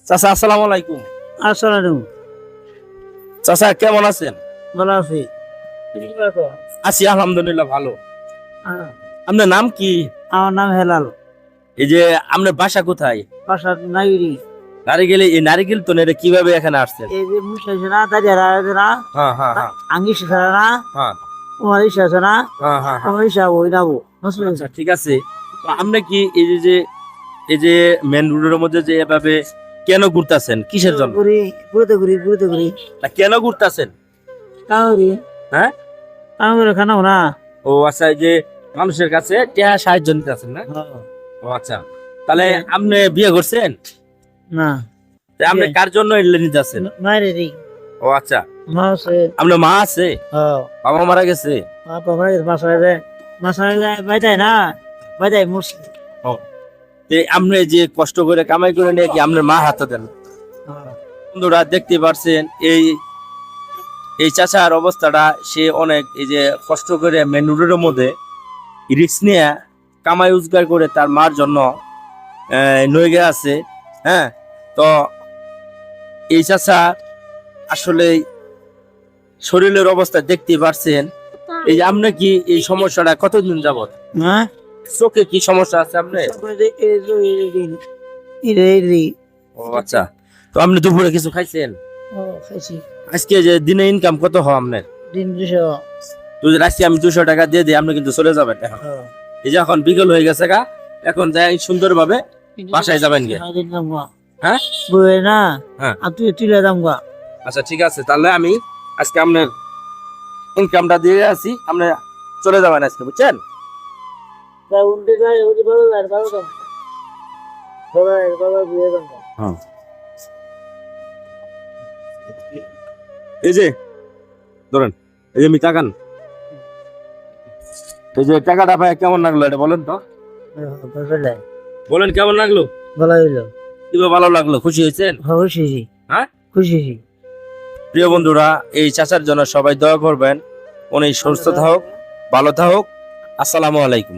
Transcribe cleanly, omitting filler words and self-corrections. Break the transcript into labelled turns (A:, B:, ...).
A: চাচা আসসালামু আলাইকুম।
B: আসসালাম।
A: চাচা কেমন আছেন?
B: ভালো আছি।
A: আছি আলহামদুলিল্লাহ ভালো।
B: আহ,
A: আপনার নাম কি?
B: আমার নাম হেলাল।
A: এই যে আপনার বাসা কোথায়?
B: বাসা নাইরি।
A: নারিকেল, এই নারিকেল তো নেড়ে কিভাবে এখানে আসছেন?
B: এই যে মুসা আছে না, দাঁড়িয়ে আছে না,
A: হ্যাঁ হ্যাঁ হ্যাঁ
B: আঙ্গিস আছে না,
A: হ্যাঁ
B: তোমার ইসা আছে না,
A: হ্যাঁ হ্যাঁ হ্যাঁ।
B: আমার ইসা ওই নাবো মুসলিম।
A: আচ্ছা ঠিক আছে। তো আপনি কি এই যে মেন রোডের মধ্যে যে এভাবে কেন ঘুরতাছেন, কিসের জন্য?
B: ঘুরি ঘুরতে ঘুরি
A: না, কেন ঘুরতাছেন?
B: কাউরি
A: হ্যাঁ,
B: কাউরি খানাও না।
A: ও আচ্ছা, এই যে মানুষের কাছে টিয়া সাহায্য নিতেছেন না? ও আচ্ছা, তাহলে আপনি বিয়ে করছেন?
B: না
A: তা আপনি কার জন্য এগুলো নিতেছেন?
B: মায়ের রি
A: ও আচ্ছা,
B: মা আছে।
A: আপনার মা আছে? বাবা মারা গেছে?
B: বাসায় যায়, বাসায় যায় বাইতাই না, বাইতাই মুসলিম।
A: ও, তে আপনি যে কষ্ট করে কামাই করে নিয়ে কি আপনার মা হাতে দেন? বন্ধুরা দেখতে পারছেন এই এই চাচার অবস্থাটা, সে অনেক এই যে কষ্ট করে মেন রোডের মধ্যে রিক্স নিয়ে কামাই রোজগার করে তার মার জন্য নইগে আছে। হ্যাঁ, তো এই চাচা আসলে শরীরের অবস্থা দেখতে পারছেন। এই যে আপনি কি এই সমস্যাটা কতদিন যাবত?
B: হ্যাঁ,
A: চোখে কি সমস্যা আছে আপনার? ও আচ্ছা, তো আপনি দুপুরে কিছু খাইছেন?
B: খাইছি।
A: আজকে যে দিনে ইনকাম কত হয় আপনার?
B: দিন 200।
A: তো আজকে আমি 200 টাকা দিয়ে দিই, আপনি কিন্তু চলে যাবেন এখন। এই যে এখন বিকেল হয়ে গেছে গা, এখন যাই সুন্দরভাবে বাসায় যাবেন গে। হ্যাঁ
B: বই না,
A: হ্যাঁ,
B: আর তুই তুলে দাম গা।
A: আচ্ছা ঠিক আছে, তাহলে আমি আজকে আপনার ইনকামটা দিয়ে আসি, আপনি চলে যাবেন আজকে, বুঝছেন? হ্যাঁ, এই যে ধরেন, এই যে আমি তাকান, এই যে টাকাটা পাই কেমন লাগলো এটা বলেন তো, বলেন কেমন লাগলো?
B: ভালো হইলো।
A: কিভাবে ভালো লাগলো, খুশি হয়েছেন?
B: খুশি।
A: হ্যাঁ,
B: খুশি।
A: প্রিয় বন্ধুরা, এই চাচার জন্য সবাই দোয়া করবেন, উনি সুস্থ থাকুক, ভালো থাকুক। আসসালামু আলাইকুম।